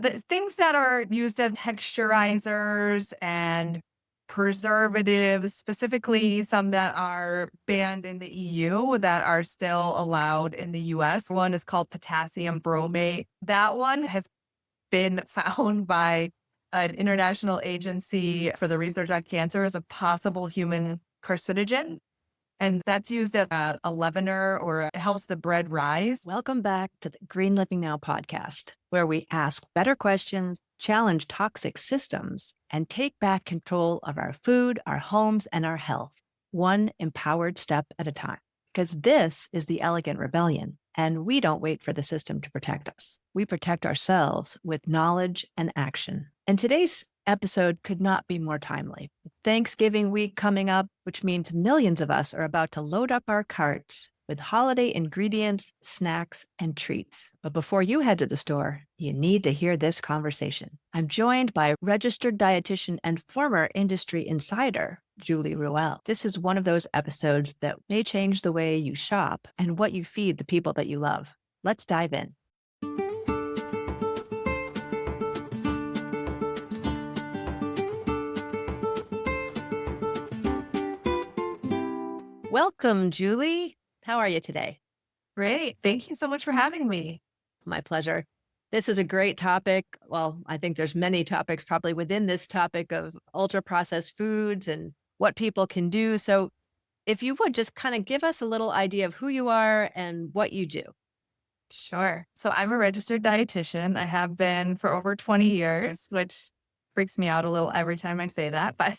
the things that are used as texturizers and preservatives, specifically some that are banned in the EU that are still allowed in the US. One is called potassium bromate. That one has been found by an international agency for the research on cancer as a possible human carcinogen. And that's used as a leavener or it helps the bread rise. Welcome back to the Green Living Now podcast, where we ask better questions, challenge toxic systems, and take back control of our food, our homes, and our health, one empowered step at a time. Because this is the elegant rebellion, and we don't wait for the system to protect us. We protect ourselves with knowledge and action. And today's episode could not be more timely. Thanksgiving week coming up, which means millions of us are about to load up our carts with holiday ingredients, snacks, and treats. But before you head to the store, you need to hear this conversation. I'm joined by registered dietitian and former industry insider, Julie Ruel. This is one of those episodes that may change the way you shop and what you feed the people that you love. Let's dive in. Welcome, Julie. How are you today? Great. Thank you so much for having me. My pleasure. This is a great topic. Well, I think there's many topics probably within this topic of ultra processed foods and what people can do. So if you would just kind of give us a little idea of who you are and what you do. Sure. So I'm a registered dietitian. I have been for over 20 years, which freaks me out a little every time I say that, but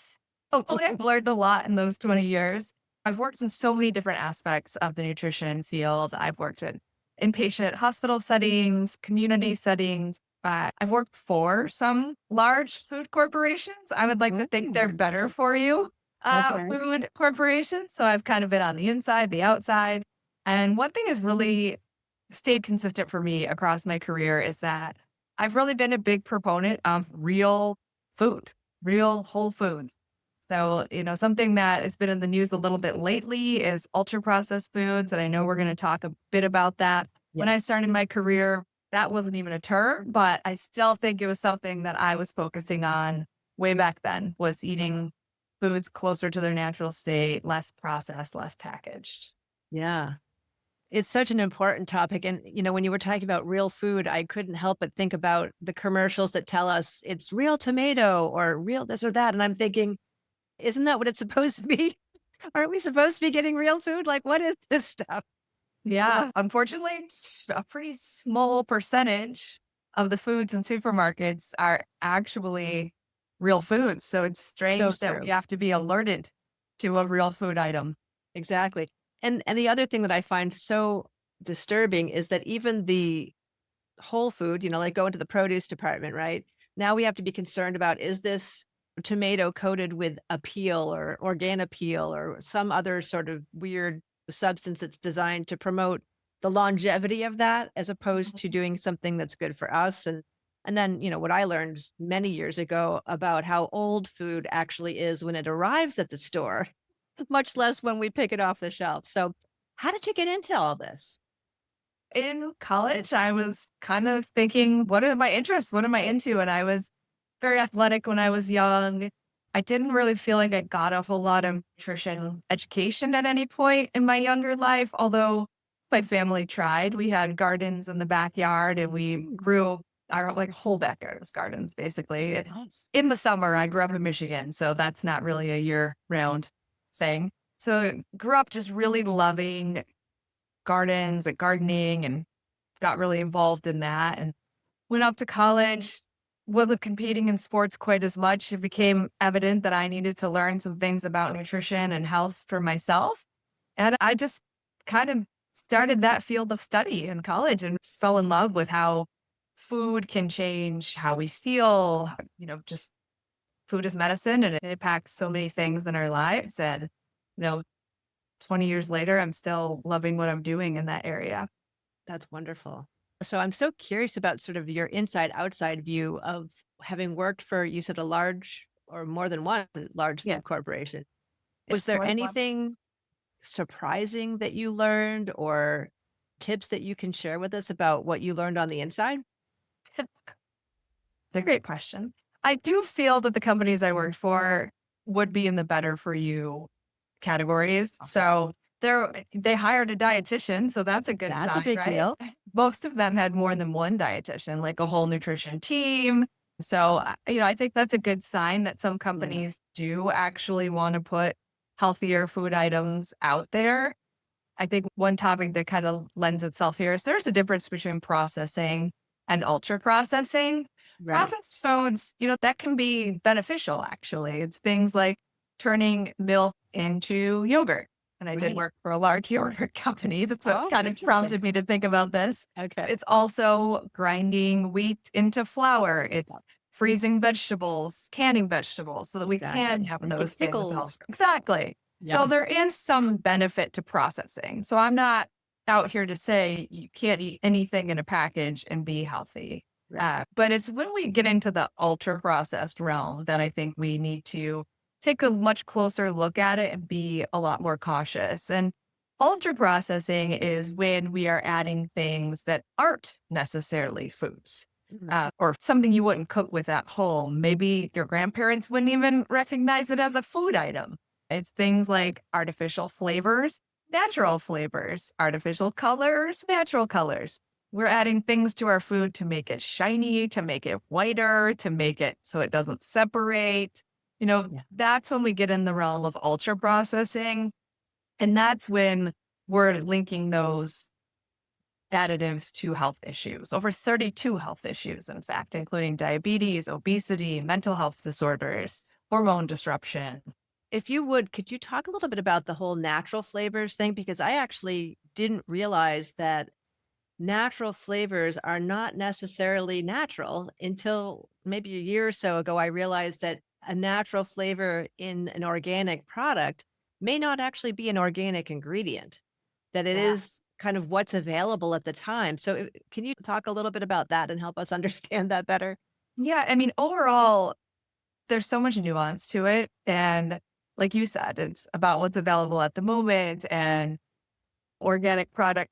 hopefully I've learned a lot in those 20 years. I've worked in so many different aspects of the nutrition field. I've worked in inpatient hospital settings, community settings. I've worked for some large food corporations. I would like to think they're better for you, Okay. food corporations. So I've kind of been on the inside, the outside. And one thing has really stayed consistent for me across my career is that I've really been a big proponent of real food, real whole foods. So, something that has been in the news a little bit lately is ultra processed foods. And I know we're going to talk a bit about that. When I Yes. started my career, that wasn't even a term, but I still think it was something that I was focusing on way back then was eating foods closer to their natural state, less processed, less packaged. Yeah. It's such an important topic. And, when you were talking about real food, I couldn't help but think about the commercials that tell us it's real tomato or real this or that. And I'm thinking, isn't that what it's supposed to be? Aren't we supposed to be getting real food? Like, what is this stuff? Yeah, unfortunately, it's a pretty small percentage of the foods in supermarkets are actually real foods. So it's So strange that we true. have to be alerted to a real food item. Exactly. And the other thing that I find so disturbing is that even the whole food, like go into the produce department, right? Now we have to be concerned about, is this tomato coated with a peel or organa peel or some other sort of weird substance that's designed to promote the longevity of that as opposed to doing something that's good for us. And then, what I learned many years ago about how old food actually is when it arrives at the store, much less when we pick it off the shelf. So how did you get into all this? In college, I was kind of thinking, what are my interests? What am I into? And I was very athletic when I was young. I didn't really feel like I got a whole lot of nutrition education at any point in my younger life, although my family tried. We had gardens in the backyard and we grew our like whole backyard was gardens basically. Nice. In the summer, I grew up in Michigan, so that's not really a year round thing. So grew up just really loving gardens and gardening and got really involved in that and went up to college, wasn't competing in sports quite as much. It became evident that I needed to learn some things about nutrition and health for myself. And I just kind of started that field of study in college and just fell in love with how food can change how we feel, just food is medicine and it impacts so many things in our lives. And, you know, 20 years later, I'm still loving what I'm doing in that area. That's wonderful. So I'm so curious about sort of your inside outside view of having worked for, you said, a large or more than one large Yeah. food corporation. Was It's there more than one. anything surprising that you learned or tips that you can share with us about what you learned on the inside? It's a great question. I do feel that the companies I worked for would be in the better for you categories. So they hired a dietitian, so that's a good That's a sign, big right? deal. Most of them had more than one dietitian, like a whole nutrition team. So, I think that's a good sign that some Yeah. companies do actually want to put healthier food items out there. I think one topic that kind of lends itself here is there's a difference between processing and ultra processing. Right. Processed foods, that can be beneficial actually. It's things like turning milk into yogurt. And I did Right. work for a large yogurt company. That's what Oh, kind of interesting. prompted me to think about this. Okay. It's also grinding wheat into flour. It's freezing vegetables, canning vegetables so that we can Exactly. have Making those things pickles. elsewhere. Exactly. Yeah. So there is some benefit to processing. So I'm not out here to say you can't eat anything in a package and be healthy. Right. But it's when we get into the ultra processed realm that I think we need to take a much closer look at it and be a lot more cautious. And ultra processing is when we are adding things that aren't necessarily foods. Mhm. Or something you wouldn't cook with at home. Maybe your grandparents wouldn't even recognize it as a food item. It's things like artificial flavors, natural flavors, artificial colors, natural colors. We're adding things to our food to make it shiny, to make it whiter, to make it so it doesn't separate. Yeah. That's when we get in the realm of ultra processing. And that's when we're linking those additives to health issues, over 32 health issues, in fact, including diabetes, obesity, mental health disorders, hormone disruption. If you would, could you talk a little bit about the whole natural flavors thing? Because I actually didn't realize that natural flavors are not necessarily natural until maybe a year or so ago. I realized that a natural flavor in an organic product may not actually be an organic ingredient, that it Yeah. is kind of what's available at the time. So, can you talk a little bit about that and help us understand that better? Yeah. I mean, overall, there's so much nuance to it. And like you said, it's about what's available at the moment. And organic product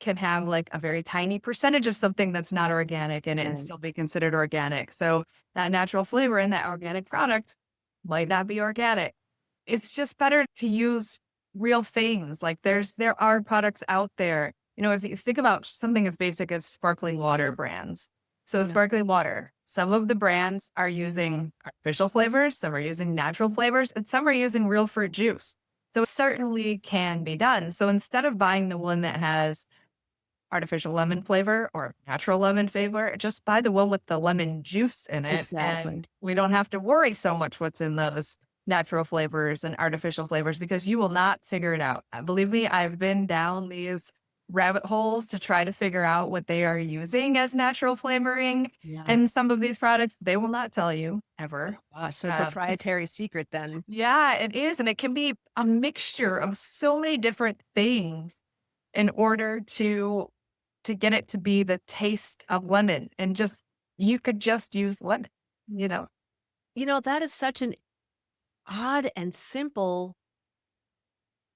can have like a very tiny percentage of something that's not organic in it and Right. still be considered organic. So that natural flavor in that organic product might not be organic. It's just better to use real things. Like there are products out there. If you think about something as basic as sparkling water brands. So Yeah. sparkling water, some of the brands are using artificial flavors, some are using natural flavors, and some are using real fruit juice. So it certainly can be done. So instead of buying the one that has artificial lemon flavor or natural lemon flavor, just buy the one with the lemon juice in it. Exactly. And we don't have to worry so much what's in those natural flavors and artificial flavors because you will not figure it out. Believe me, I've been down these rabbit holes to try to figure out what they are using as natural flavoring. Yeah. And some of these products, they will not tell you ever. Gosh, so Um, proprietary secret then. yeah, it is. And it can be a mixture of so many different things in order to get it to be the taste of lemon and just you could just use lemon. That is such an odd and simple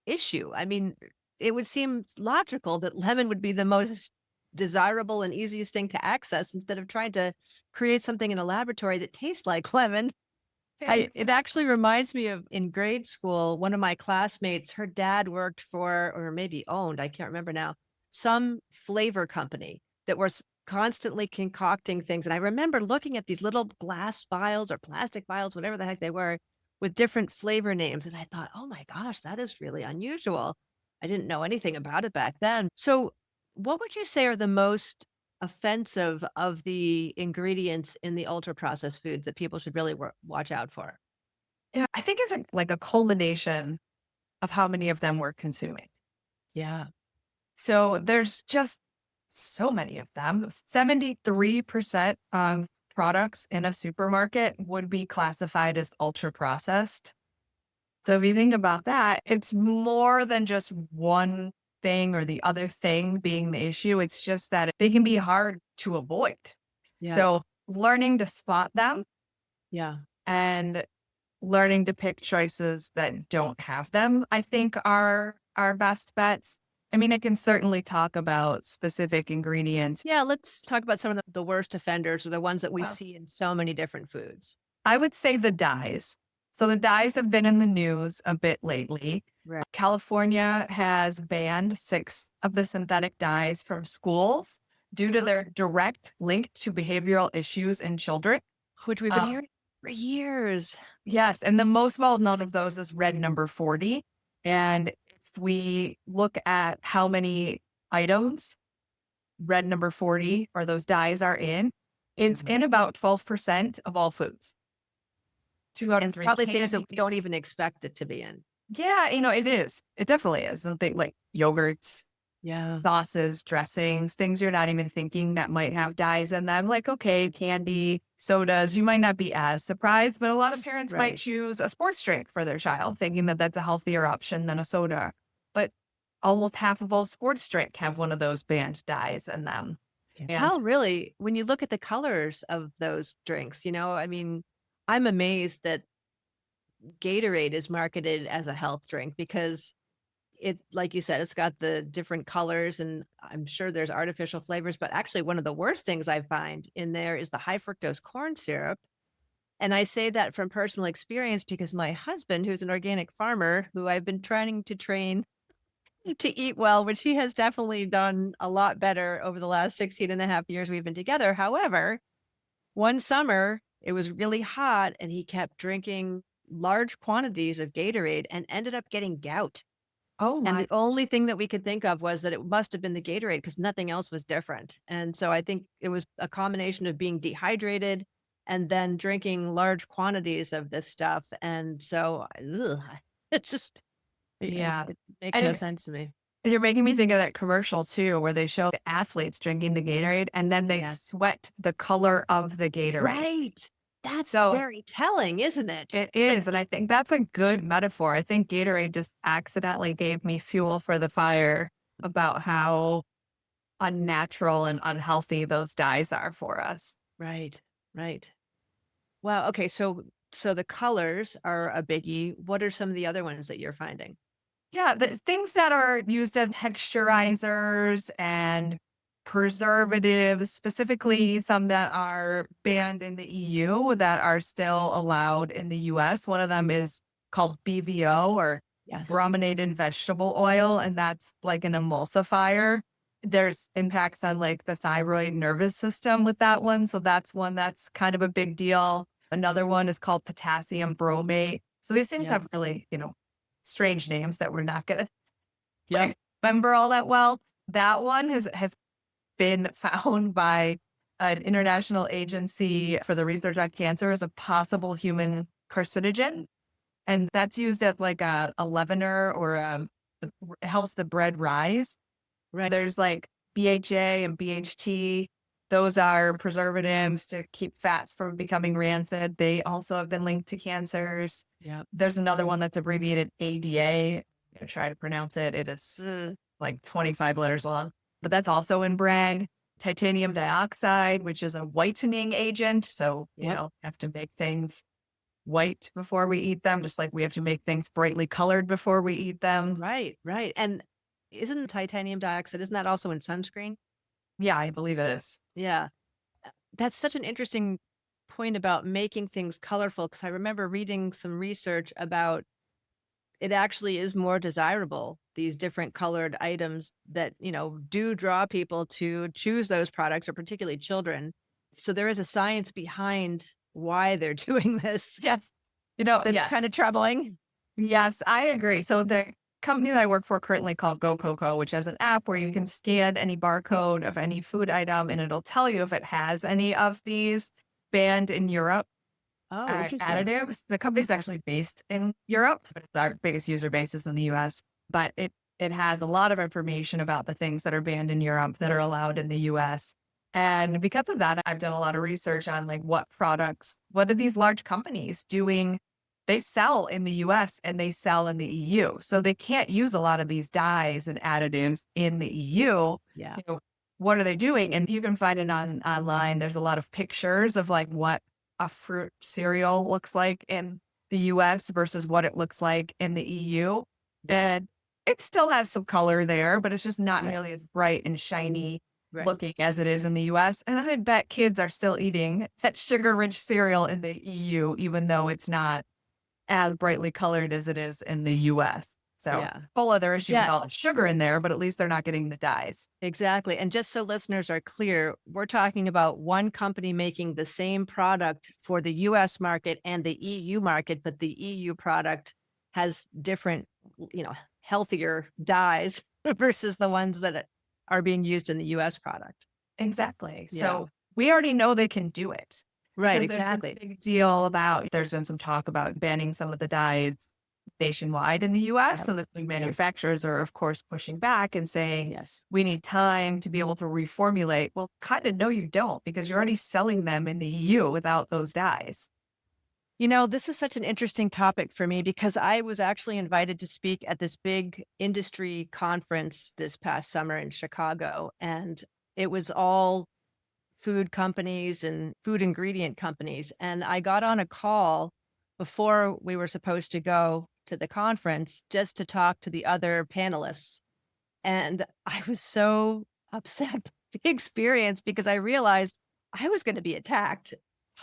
issue. I mean, it would seem logical that lemon would be the most desirable and easiest thing to access instead of trying to create something in a laboratory that tastes like lemon. It Exactly. actually reminds me of in grade school, one of my classmates, her dad worked for, or maybe owned, I can't remember now, some flavor company that was constantly concocting things. And I remember looking at these little glass vials or plastic vials, whatever the heck they were, with different flavor names. And I thought, oh my gosh, that is really unusual. I didn't know anything about it back then. So, what would you say are the most offensive of the ingredients in the ultra processed foods that people should really watch out for? Yeah, I think it's like a culmination of how many of them we're consuming. Yeah. So there's just so many of them. 73% of products in a supermarket would be classified as ultra processed. So if you think about that, it's more than just one thing or the other thing being the issue. It's just that they can be hard to avoid. Yeah. So learning to spot them Yeah. and learning to pick choices that don't have them, I think are our best bets. I mean, I can certainly talk about specific ingredients. Yeah, let's talk about some of the worst offenders or the ones that we Well, see in so many different foods. I would say the dyes. So the dyes have been in the news a bit lately. Right. California has banned 6 of the synthetic dyes from schools due to their direct link to behavioral issues in children. Which we've been Uh, hearing for years. yes, and the most well known of those is red number 40. And if we look at how many items red number 40 or those dyes are in, it's Mhm. in about 12% of all foods. 2 out of And 3 probably things that we don't candies. even expect it to be in. Yeah, it is. It definitely is. Something like yogurts, Yeah. sauces, dressings, things you're not even thinking that might have dyes in them. Like, okay, candy, sodas, you might not be as surprised, but a lot of parents might Right. choose a sports drink for their child, thinking that that's a healthier option than a soda. But almost half of all sports drink have one of those banned dyes in them. Can And tell really when you look at the colors of those drinks, I mean, I'm amazed that Gatorade is marketed as a health drink because it, like you said, it's got the different colors and I'm sure there's artificial flavors, but actually one of the worst things I find in there is the high fructose corn syrup. And I say that from personal experience because my husband, who's an organic farmer, who I've been trying to train to eat well, which he has definitely done a lot better over the last 16 and a half years we've been together. However, one summer it was really hot and he kept drinking large quantities of Gatorade and ended up getting gout. oh And my, the only thing that we could think of was that it must have been the Gatorade because nothing else was different. And so I think it was a combination of being dehydrated and then drinking large quantities of this stuff. And so ugh, it just yeah. it makes no And sense to me. you're making me think of that commercial too, where they show the athletes drinking the Gatorade and then they Yes. sweat the color of the Gatorade. Right. That's So very telling, isn't it? it is. And I think that's a good metaphor. I think Gatorade just accidentally gave me fuel for the fire about how unnatural and unhealthy those dyes are for us. Right. Right. Wow. Okay. So the colors are a biggie. What are some of the other ones that you're finding? Yeah, the things that are used as texturizers and preservatives, specifically some that are banned in the EU that are still allowed in the US. One of them is called BVO or Yes. brominated vegetable oil, and that's like an emulsifier. There's impacts on like the thyroid nervous system with that one. So that's one that's kind of a big deal. Another one is called potassium bromate. So these things Yep. have really, strange names that we're not gonna Yep. like remember all that well. That one has been found by an international agency for the research on cancer as a possible human carcinogen. And that's used as like a leavener or it helps the bread rise. Right. There's like BHA and BHT. Those are preservatives to keep fats from becoming rancid. They also have been linked to cancers. Yep. There's another one that's abbreviated ADA. I'm gonna try to pronounce it. It is Mm, like 25 letters long, but that's also in bread. Titanium dioxide, which is a whitening agent. So, yep. have to make things white before we eat them, just like we have to make things brightly colored before we eat them. Right. Right. And isn't titanium dioxide, isn't that also in sunscreen? Yeah, I believe it is. Yeah. That's such an interesting point about making things colorful because I remember reading some research about it actually is more desirable, these different colored items that, do draw people to choose those products or particularly children. So there is a science behind why they're doing this. Yes. That's kind Yes. of troubling. Yes, I agree. So the company that I work for currently called Go Coco, which has an app where you can scan any barcode of any food item and it'll tell you if it has any of these banned in Europe Oh, interesting. additives. The company's actually based in Europe, but our biggest user base is in the US. But it has a lot of information about the things that are banned in Europe that are allowed in the US. And because of that, I've done a lot of research on like what are these large companies doing? They sell in the US and they sell in the EU. So they can't use a lot of these dyes and additives in the EU. Yeah. What are they doing? And you can find it online. There's a lot of pictures of like what a fruit cereal looks like in the US versus what it looks like in the EU. And It still has some color there, but it's just not Right. nearly as bright and shiny Right. looking as it is in the US. And I bet kids are still eating that sugar-rich cereal in the EU, even though it's not as brightly colored as it is in the US. So, Yeah. whole other issue with Yeah, all the sugar in there, but at least they're not getting the dyes. exactly. And just so listeners are clear, we're talking about one company making the same product for the US market and the EU market, but the EU product has different, healthier dyes versus the ones that are being used in the US product. Exactly. Yeah. So, we already know they can do it Right, because there's this exactly. big deal about there's been some talk about banning some of the dyes nationwide in the US. Yep. So the food manufacturers are, of course, pushing back and saying, Yes. we need time to be able to reformulate. Well, kind of no, you don't, because you're already selling them in the EU without those dyes. This is such an interesting topic for me because I was actually invited to speak at this big industry conference this past summer in Chicago. And it was all food companies and food ingredient companies. And I got on a call before we were supposed to go to the conference just to talk to the other panelists. And I was so upset with the experience because I realized I was going to be attacked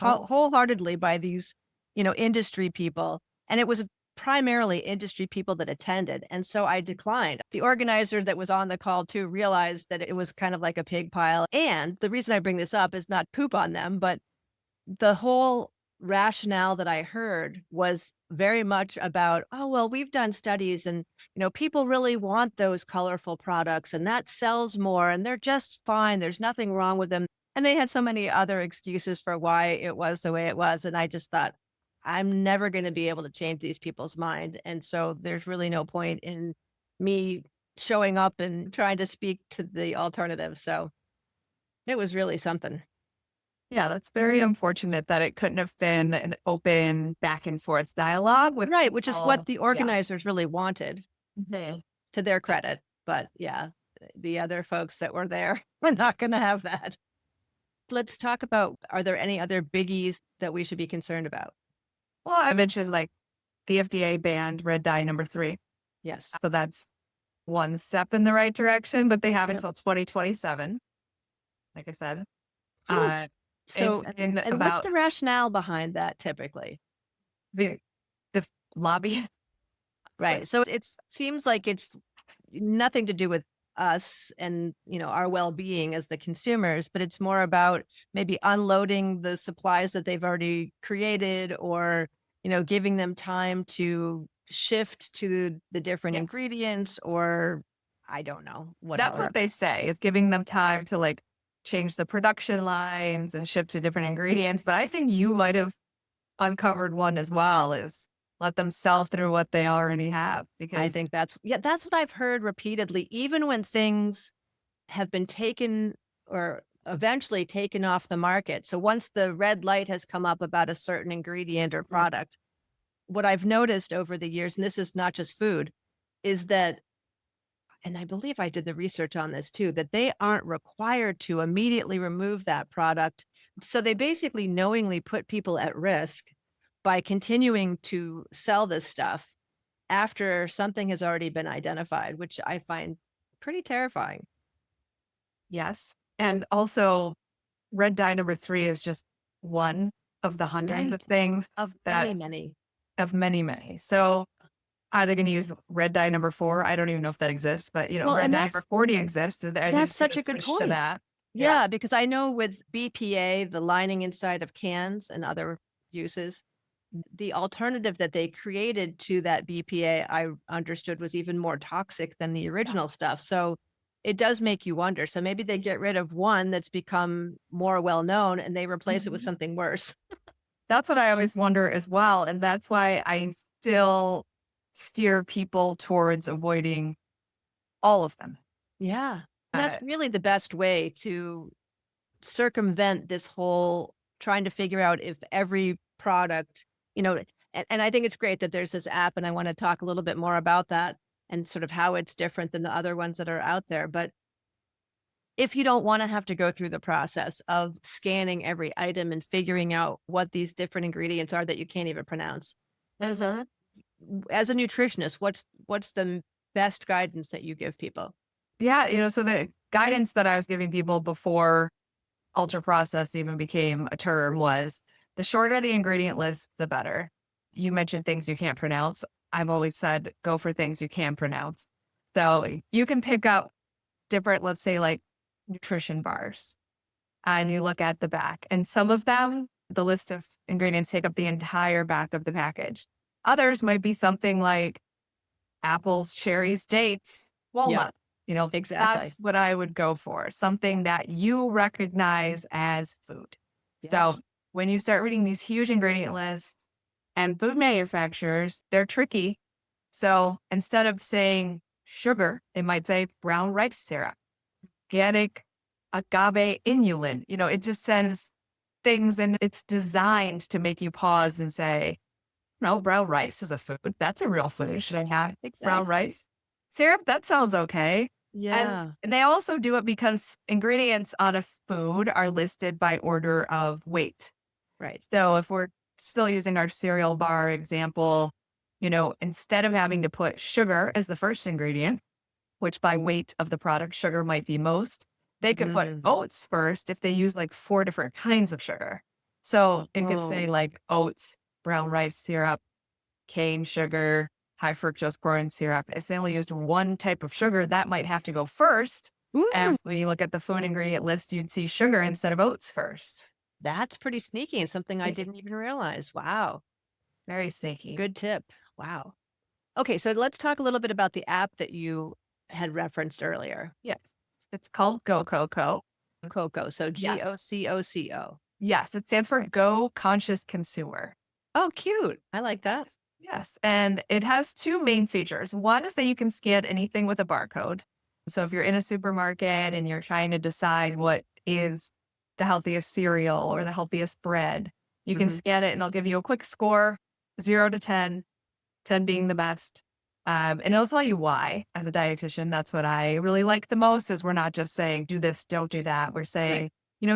Oh, wholeheartedly by these, industry people. And it was primarily industry people that attended. And so I declined. The organizer that was on the call too realized that it was kind of like a pig pile. And the reason I bring this up is not poop on them, but the whole rationale that I heard was very much about, oh, well, we've done studies and, people really want those colorful products and that sells more and they're just fine. There's nothing wrong with them. And they had so many other excuses for why it was the way it was. And I just thought, I'm never going to be able to change these people's mind. And so there's really no point in me showing up and trying to speak to the alternative. So it was really something. yeah, that's very unfortunate that it couldn't have been an open back and forth dialogue with Right, which is what people. the Yeah. organizers really wanted, Mhm. to their credit. But yeah, the other folks that were there were not going to have that. Let's talk about, are there any other biggies that we should be concerned about? Well, I mentioned like the FDA banned red dye number 3. Yes. So that's one step in the right direction, but they have Yep. until 2027. Like I said, Oof. uh, it's So, in and what's about the rationale behind that typically? the lobby. Right. So it seems like it's nothing to do with us and, our well-being as the consumers, but it's more about maybe unloading the supplies that they've already created or, giving them time to shift to the different Yes, ingredients or I don't know, that's whatever. what they say is giving them time to like change the production lines and ship to different ingredients. But I think you might have uncovered one as well is let them sell through what they already have I because think that's what I've heard repeatedly, even when things have been taken or eventually taken off the market. So once the red light has come up about a certain ingredient or product, what I've noticed over the years, and this is not just food, is that, and I believe I did the research on this too, that they aren't required to immediately remove that product. So they basically knowingly put people at risk by continuing to sell this stuff after something has already been identified, which I find pretty terrifying. yes. And also red dye number 3 is just one of the hundreds of Right. things Of many, that many. of many, many. So are they going to use red dye number 4? I don't even know if that exists, but Well, red and dye number 40 exists. Are they that's just going such to a good switch to point. that? Yeah. Yeah, because I know with BPA, the lining inside of cans and other uses, the alternative that they created to that BPA, I understood was even more toxic than the original Yes. stuff. So it does make you wonder. So maybe they get rid of one that's become more well known and they replace it with Mhm. something worse. That's what I always wonder as well. And that's why I still steer people towards avoiding all of them. Yeah. And Uh, that's really the best way to circumvent this whole trying to figure out if every product, and I think it's great that there's this app and I want to talk a little bit more about that and sort of how it's different than the other ones that are out there. But if you don't want to have to go through the process of scanning every item and figuring out what these different ingredients are that you can't even pronounce, Mhm. as a nutritionist, what's the best guidance that you give people? Yeah, so the guidance that I was giving people before ultra processed even became a term was the shorter the ingredient list, the better. You mentioned things you can't pronounce. I've always said go for things you can pronounce. So you can pick up different, let's say, like nutrition bars, and you look at the back, and some of them, the list of ingredients take up the entire back of the package. Others might be something like apples, cherries, dates, Yep, walnuts. exactly. That's what I would go for. Something that you recognize as food. Yeah. So when you start reading these huge ingredient lists and food manufacturers, they're tricky. So instead of saying sugar, they might say brown rice syrup, organic agave inulin. It just sends things and it's designed to make you pause and say, no, brown rice is a food. That's a real food. Should I have brown Exactly. rice? Syrup, that sounds okay. And Yeah. they also do it because ingredients on a food are listed by order of weight. Right. So if we're still using our cereal bar example, instead of having to put sugar as the first ingredient, which by weight of the product, sugar might be most, they could put Mm. oats first if they use like 4 different kinds of sugar. So it could say Oh. like oats, brown rice syrup, cane sugar, high fructose corn syrup. If they only used one type of sugar, that might have to go first. Ooh, And when you look at the food ingredient list, you'd see sugar instead of oats first. that's pretty sneaky and something I Yeah. didn't even realize. Wow. Very sneaky. Good tip. Wow. Okay, so let's talk a little bit about the app that you had referenced earlier. Yes. It's called Go Coco. Coco. So Yes. GOCOCO. Yes. It stands for Go Conscious Consumer. Oh, cute. I like that. Yes. Yes. And it has two main features. One is that you can scan anything with a barcode. So if you're in a supermarket and you're trying to decide what is the healthiest cereal or the healthiest bread, you can Hmm. scan it and it'll give you a quick score, 0 to 10, 10 being the best. And it'll tell you why. As a dietitian, that's what I really like the most is we're not just saying do this, don't do that. We're Right. saying,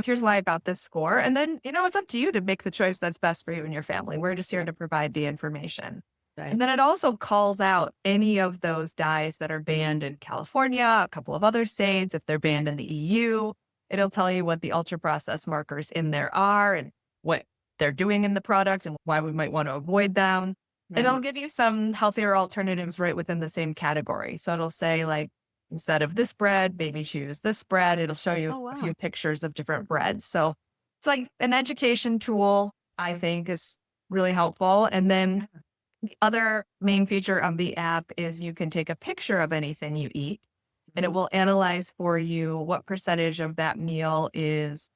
here's why I got this score. And then, it's up to you to make the choice that's best for you and your family. We're just here Yeah. to provide the information. Right. And then it also calls out any of those dyes that are banned in California, a couple of other states. If they're banned in the EU, it'll tell you what the ultra processed markers in there are and what they're doing in the product and why we might want to avoid them. It'll Right. give you some healthier alternatives right within the same category. So it'll say, like, instead of this bread, maybe choose this bread. It'll show you Oh, a wow. few pictures of different breads. So it's like an education tool, I think, is really helpful. And then Yeah. the other main feature of the app is you can take a picture of anything you eat and it Mhm. will analyze for you what percentage of that meal is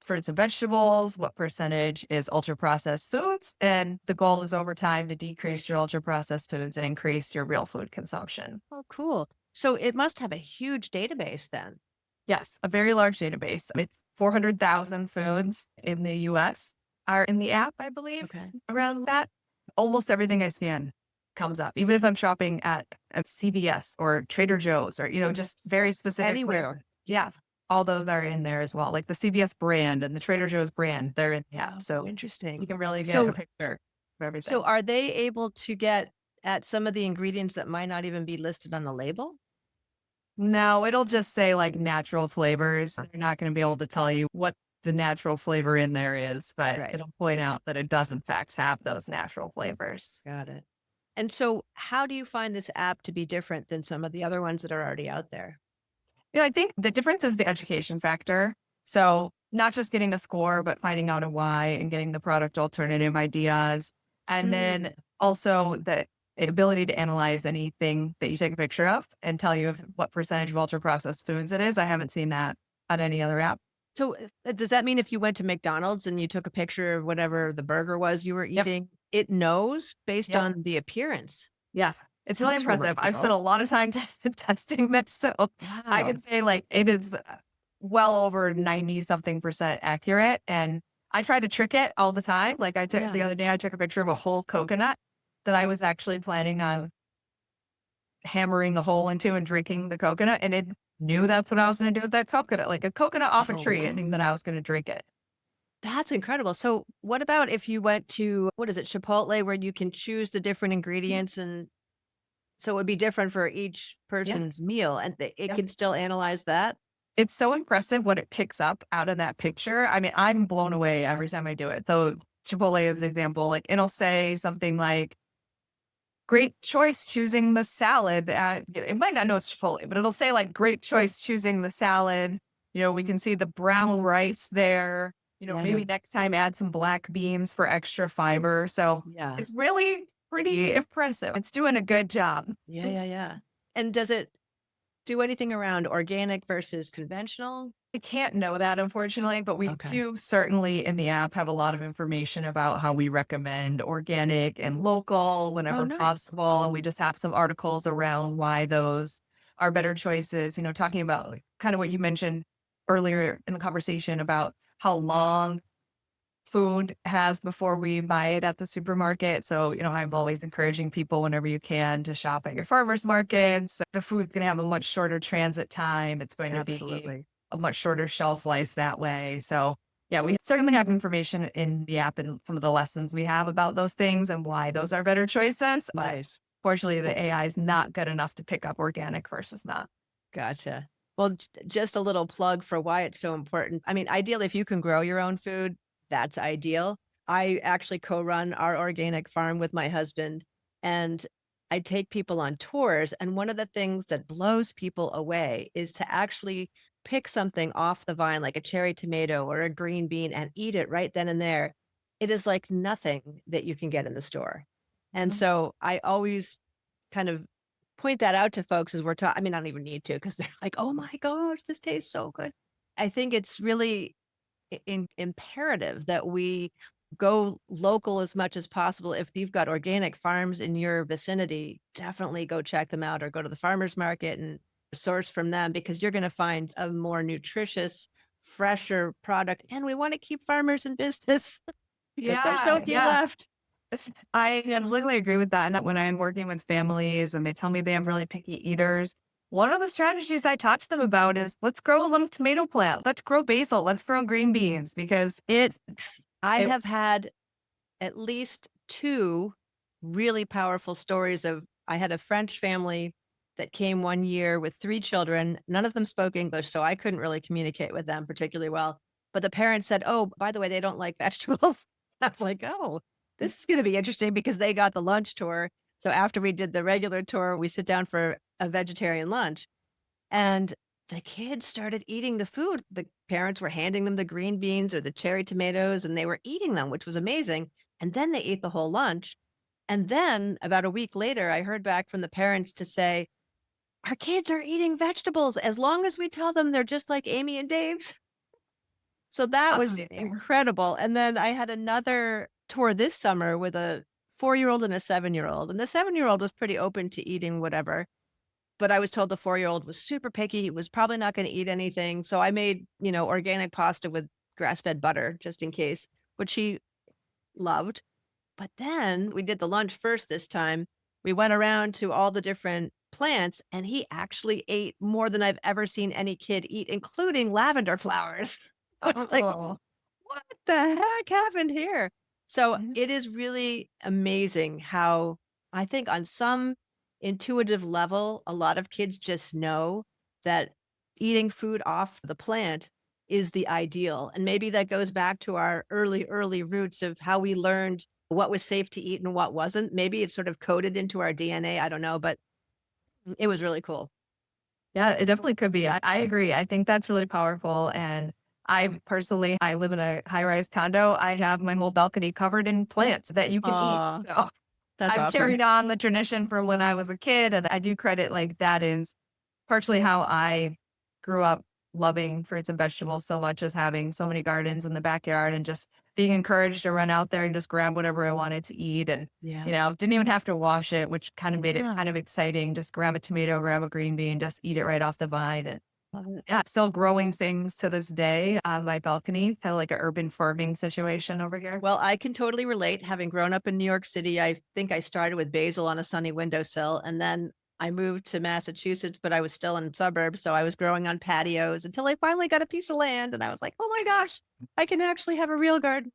fruits and vegetables, what percentage is ultra processed foods. And the goal is over time to decrease your ultra processed foods and increase your real food consumption. Oh, cool. So it must have a huge database then. Yes, a very large database. It's 400,000 foods in the US are in the app, I believe, Okay. around that. Almost everything I scan comes up, even if I'm shopping at a CVS or Trader Joe's or, just very specific places. Anywhere. Yeah, all those are in there as well. Like the CVS brand and the Trader Joe's brand, they're in the app. Oh, So you interesting. can really get a So picture of so everything. are they able to get at some of the ingredients that might not even be listed on the label? No, it'll just say like natural flavors. They're not going to be able to tell you what the natural flavor in there is, but Right. it'll point out that it does in fact have those natural flavors. Got it. And so how do you find this app to be different than some of the other ones that are already out there? Yeah, I think the difference is the education factor. So not just getting a score, but finding out a why and getting the product alternative ideas. And Hmm. then also the ability to analyze anything that you take a picture of and tell you what percentage of ultra processed foods it is. I haven't seen that on any other app. So does that mean if you went to McDonald's and you took a picture of whatever the burger was you were Yep. eating, it knows based Yep. on the appearance? Yeah. It's really That's impressive. I've spent remarkable. a lot of time testing this. So I Wow. can say like it is well over 90 something percent accurate. And I try to trick it all the time. Like I took Yeah. the other day, I took a picture of a whole coconut that I was actually planning on hammering a hole into and drinking the coconut. And it knew that's what I was going to do with that coconut, like a coconut off a Oh, tree. It knew that I was going to drink it. that's incredible. So what about if you went to, what is it, Chipotle, where you can choose the different ingredients and So it would be different for each Yeah. person's meal, and it Yeah. can still analyze that? It's so impressive what it picks up out of that picture. I mean, I'm blown away every time I do it. So Chipotle is an example. Like it'll say something like, great choice choosing the salad. It might not know it's Chipotle, but it'll say like, great choice choosing the salad. We can see the brown rice there. Yeah. Maybe next time add some black beans for extra fiber. So Yeah. it's really pretty impressive. It's doing a good job. Yeah, yeah, yeah. And does it do anything around organic versus conventional? I can't know that, unfortunately, but we Okay. do certainly in the app have a lot of information about how we recommend organic and local Oh, whenever nice. possible. And we just have some articles around why those are better choices, talking about like, kind of what you mentioned earlier in the conversation about how long food has before we buy it at the supermarket. So, I'm always encouraging people whenever you can to shop at your farmers markets. The food's going to have a much shorter transit time. It's going to be Absolutely. a much shorter shelf life that way. So, yeah, we certainly have information in the app and some of the lessons we have about those things and why those are better choices. But Nice. fortunately, the AI is not good enough to pick up organic versus not. Gotcha. Well, just a little plug for why it's so important. I mean, ideally, if you can grow your own food, that's ideal. I actually co-run our organic farm with my husband, and I take people on tours. And one of the things that blows people away is to actually pick something off the vine, like a cherry tomato or a green bean, and eat it right then and there. It is like nothing that you can get in the store. And Mhm. so I always kind of point that out to folks as we're talking. I mean, I don't even need to because they're like, "Oh my gosh, this tastes so good." I think it's really imperative that we go local as much as possible. If you've got organic farms in your vicinity, definitely go check them out or go to the farmer's market and source from them because you're going to find a more nutritious, fresher product. And we want to keep farmers in business because there's so Yeah, few yeah. left. I completely agree with that. And when I'm working with families and they tell me they have really picky eaters, one of the strategies I talk to them about is let's grow a little tomato plant. Let's grow basil. Let's grow green beans because I it, have had at least 2 really powerful stories of I had a French family that came one year with 3 children. None of them spoke English, so I couldn't really communicate with them particularly well. But the parents said, "Oh, by the way, they don't like vegetables." I was like, "Oh, this is gonna be interesting," because they got the lunch tour. So after we did the regular tour, we sit down for a vegetarian lunch. And the kids started eating the food. The parents were handing them the green beans or the cherry tomatoes, and they were eating them, which was amazing. And then they ate the whole lunch. And then about a week later, I heard back from the parents to say, our kids are eating vegetables as long as we tell them they're just like Amy and Dave's. So that was amazing. incredible. And then I had another tour this summer with a 4-year-old and a 7-year-old. And the 7-year-old was pretty open to eating whatever. But I was told the 4-year-old was super picky, he was probably not gonna eat anything, so I made, organic pasta with grass-fed butter just in case, which he loved. But then we did the lunch first this time. We went around to all the different plants, and he actually ate more than I've ever seen any kid eat, including lavender flowers. I was like, Oh, what the heck happened here? So mhm. it is really amazing how I think on some intuitive level, a lot of kids just know that eating food off the plant is the ideal. And maybe that goes back to our early roots of how we learned what was safe to eat and what wasn't. Maybe it's sort of coded into our DNA. I don't know, but it was really cool. Yeah, it definitely could be. I agree. I think that's really powerful. And I live in a high rise condo. I have my whole balcony covered in plants that you can eat. Aw, So that's I've awesome. carried on the tradition from when I was a kid. And I do credit like that is partially how I grew up loving fruits and vegetables so much as having so many gardens in the backyard and just being encouraged to run out there and just grab whatever I wanted to eat. And, Yeah. didn't even have to wash it, which kind of made it Yeah. kind of exciting. Just grab a tomato, grab a green bean, just eat it right off the vine. And Love it. yeah, still growing things to this day on my balcony, kind of like an urban farming situation over here. Well, I can totally relate. Having grown up in New York City, I think I started with basil on a sunny windowsill, and then I moved to Massachusetts, but I was still in suburbs, so I was growing on patios until I finally got a piece of land, and I was like, "Oh my gosh, I can actually have a real garden."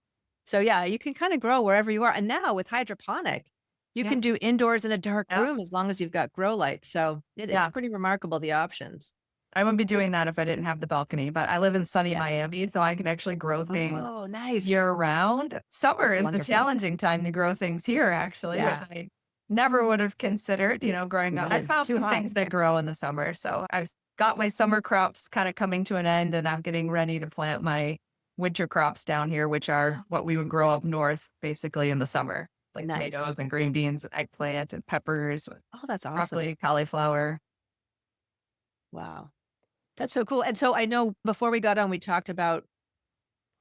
So yeah, you can kind of grow wherever you are. And now with hydroponic, You Yeah. can do indoors in a dark Yeah. room as long as you've got grow lights. So it's Yeah. pretty remarkable, the options. I wouldn't be doing that if I didn't have the balcony, but I live in sunny Yes. Miami, so I can actually grow things Oh, nice. year round. Summer That's is the wonderful. challenging time to grow things here, actually, which Yeah. I never would have considered, growing up. I Right. found Too some hot. things that grow in the summer. So I've got my summer crops kind of coming to an end, and I'm getting ready to plant my winter crops down here, which are what we would grow up north basically in the summer, like Nice. tomatoes and green beans and eggplant and peppers, Oh, that's awesome. broccoli, cauliflower. Wow. That's so cool. And so I know before we got on, we talked about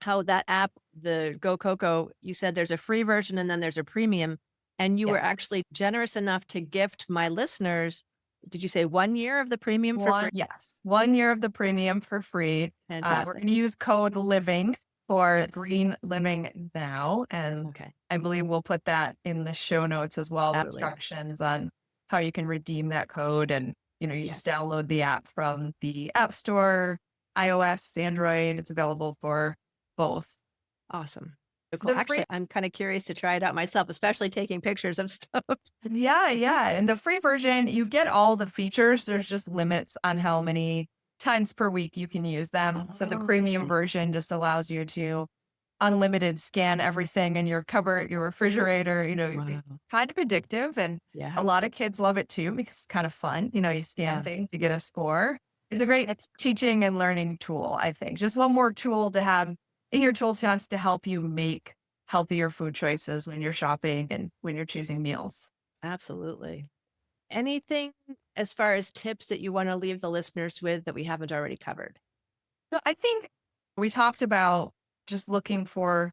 how that app, the Go Coco, you said there's a free version and then there's a premium. And you were Yeah. actually generous enough to gift my listeners, did you say 1 year of the premium for free? Yes, 1 year of the premium for free. We're Fantastic. going to use code LIVING for Yes. Green Living Now. And Okay. I believe we'll put that in the show notes as well, with Absolutely. instructions on how you can redeem that code. And, you just Yes. download the app from the App Store, iOS, Android. It's available for both. Awesome. So cool. The free Actually, I'm kind of curious to try it out myself, especially taking pictures of stuff. Yeah, yeah. And the free version, you get all the features. There's just limits on how many times per week you can use them. So the Oh, I premium see. version just allows you to unlimited scan everything in your cupboard, your refrigerator, Wow. kind of addictive. And Yeah. a lot of kids love it too because it's kind of fun. You scan Yeah. things to get a score. It's a great That's teaching and learning tool, I think. Just one more tool to have in your tool chest to help you make healthier food choices when you're shopping and when you're choosing meals. absolutely. Anything as far as tips that you want to leave the listeners with that we haven't already covered? No, I think we talked about just looking for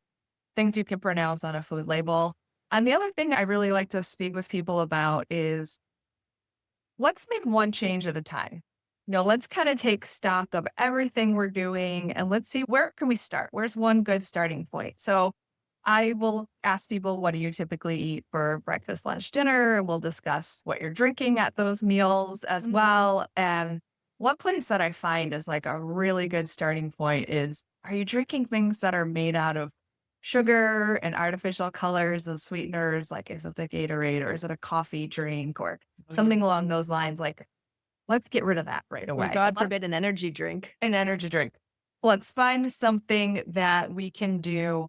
things you can pronounce on a food label. And the other thing I really like to speak with people about is let's make one change at a time. Let's kind of take stock of everything we're doing and let's see where can we start? Where's one good starting point? So I will ask people, what do you typically eat for breakfast, lunch, dinner? We'll discuss what you're drinking at those meals as well. And one place that I find is like a really good starting point is, are you drinking things that are made out of sugar and artificial colors and sweeteners? Like, is it the Gatorade or is it a coffee drink or Oh, yeah. something along those lines? Like, let's get rid of that right Or away. God forbid, an energy drink. An energy drink. Let's find something that we can do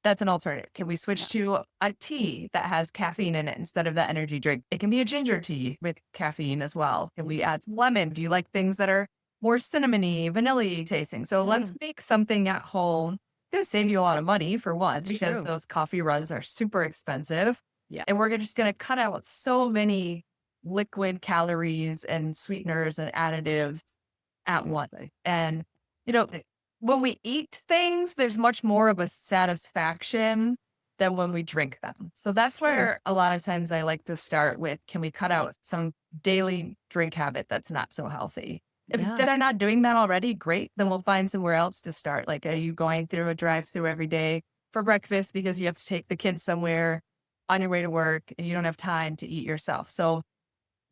that's an alternative. Can we Yeah. switch to a tea that has caffeine in it instead of the energy drink? It can be a ginger tea with caffeine as well. Can we add some lemon? Do you like things that are more cinnamony, vanilla tasting? So let's Mm, make something at home. It's going to save you a lot of money for one, that's because true. those coffee runs are super expensive. Yeah. And we're just going to cut out so many liquid calories and sweeteners and additives at once. Exactly. And, when we eat things, there's much more of a satisfaction than when we drink them. So that's True. where a lot of times I like to start with, can we cut out some daily drink habit that's not so healthy? If Yeah. they're not doing that already, great. Then we'll find somewhere else to start. Like, are you going through a drive through every day for breakfast because you have to take the kids somewhere on your way to work and you don't have time to eat yourself? So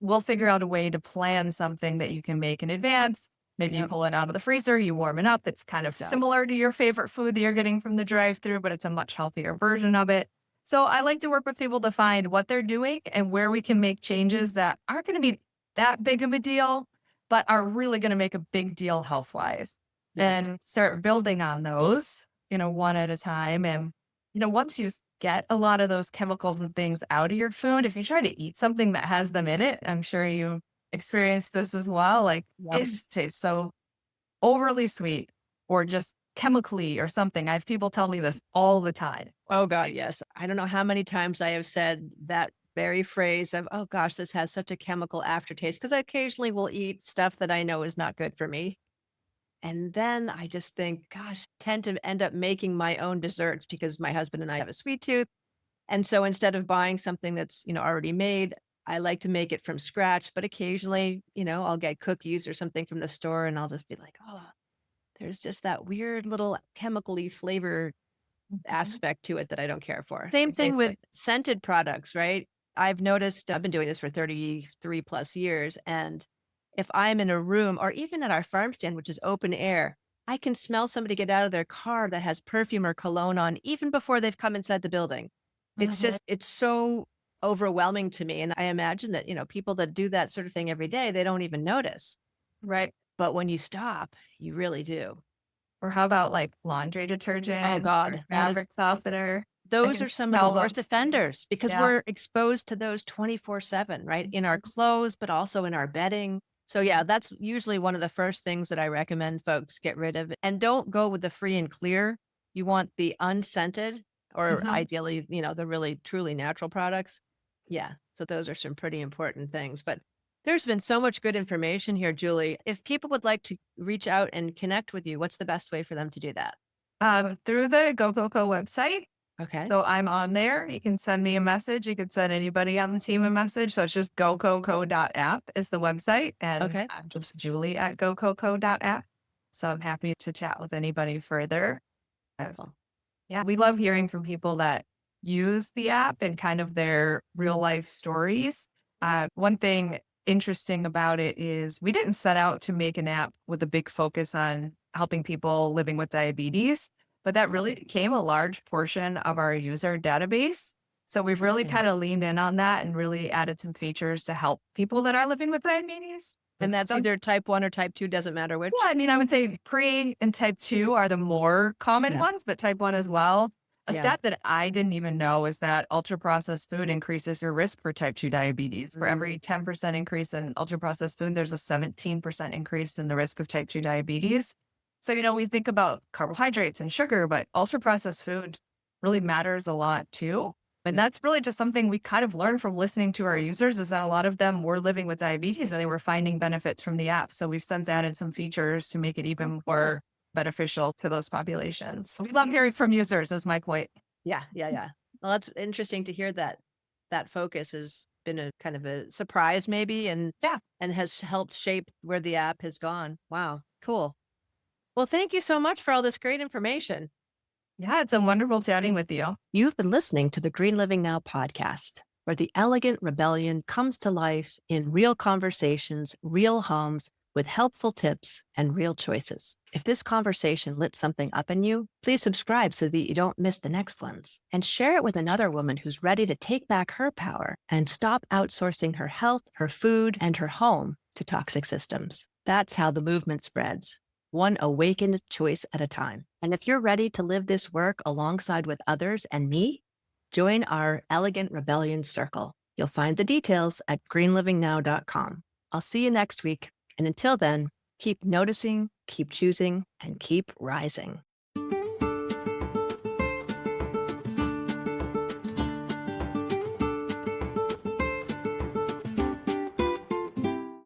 we'll figure out a way to plan something that you can make in advance. Maybe you Yep. pull it out of the freezer, you warm it up. It's kind of Exactly. similar to your favorite food that you're getting from the drive-through, but it's a much healthier version of it. So I like to work with people to find what they're doing and where we can make changes that aren't going to be that big of a deal, but are really going to make a big deal health-wise. Yes. And start building on those, one at a time. And, once you get a lot of those chemicals and things out of your food, if you try to eat something that has them in it, I'm sure you experienced this as well. Like, Yep. it just tastes so overly sweet or just chemically or something. I have people tell me this all the time. Oh God, yes. I don't know how many times I have said that very phrase of, oh gosh, this has such a chemical aftertaste. Because I occasionally will eat stuff that I know is not good for me. And then I just think, gosh, tend to end up making my own desserts because my husband and I have a sweet tooth. And so instead of buying something that's, already made, I like to make it from scratch. But occasionally, I'll get cookies or something from the store and I'll just be like, oh, there's just that weird little chemically flavor Mhm. aspect to it that I don't care for. Same It thing tastes with like, scented products, right? I've noticed I've been doing this for 33 plus years. And if I'm in a room or even at our farm stand, which is open air, I can smell somebody get out of their car that has perfume or cologne on even before they've come inside the building. It's Mhm. just, it's so overwhelming to me. And I imagine that, people that do that sort of thing every day, they don't even notice. Right. But when you stop, you really do. Or how about like laundry Oh detergent or God, fabric softener? I those can are some of the smell worst those. offenders because Yeah. we're exposed to those 24/7, right? In our clothes, but also in our bedding. So yeah, that's usually one of the first things that I recommend folks get rid of. And don't go with the free and clear. You want the unscented or Mhm. ideally, the really truly natural products. Yeah. So those are some pretty important things. But there's been so much good information here, Julie. If people would like to reach out and connect with you, what's the best way for them to do that? Through the GoCoco website. Okay. So I'm on there. You can send me a message. You can send anybody on the team a message. So it's just gococo.app is the website. And Okay. I'm just Julie at gococo.app. So I'm happy to chat with anybody further. Uh, Wonderful. Yeah, we love hearing from people that use the app and kind of their real life stories. One thing interesting about it is we didn't set out to make an app with a big focus on helping people living with diabetes, but that really became a large portion of our user database. So we've really Interesting. kind of leaned in on that and really added some features to help people that are living with diabetes. And that's Some either type 1 or type 2, doesn't matter Yeah, which? I mean, I would say pre and type 2 are the more common Yeah. ones, but type 1 as well. A Yeah. stat that I didn't even know is that ultra processed food increases your risk for type 2 diabetes. For Mm. every 10% increase in ultra processed food, there's a 17% increase in the risk of type 2 diabetes. So, we think about carbohydrates and sugar, but ultra processed food really matters a lot too. And that's really just something we kind of learned from listening to our users is that a lot of them were living with diabetes and they were finding benefits from the app. So we've since added some features to make it Oh, even cool. more beneficial to those populations. So we love hearing from users is my point. Yeah, yeah, yeah. Well, that's interesting to hear that that focus has been a kind of a surprise maybe Yeah. and has helped shape where the app has gone. Wow, cool. Well, thank you so much for all this great information. Yeah. It's a wonderful chatting with you. You've been listening to the Green Living Now podcast, where the elegant rebellion comes to life in real conversations, real homes, with helpful tips and real choices. If this conversation lit something up in you, please subscribe so that you don't miss the next ones. And share it with another woman who's ready to take back her power and stop outsourcing her health, her food, and her home to toxic systems. That's how the movement spreads, one awakened choice at a time. And if you're ready to live this work alongside with others and me, join our Elegant Rebellion Circle. You'll find the details at greenlivingnow.com. I'll see you next week. And until then, keep noticing, keep choosing, and keep rising.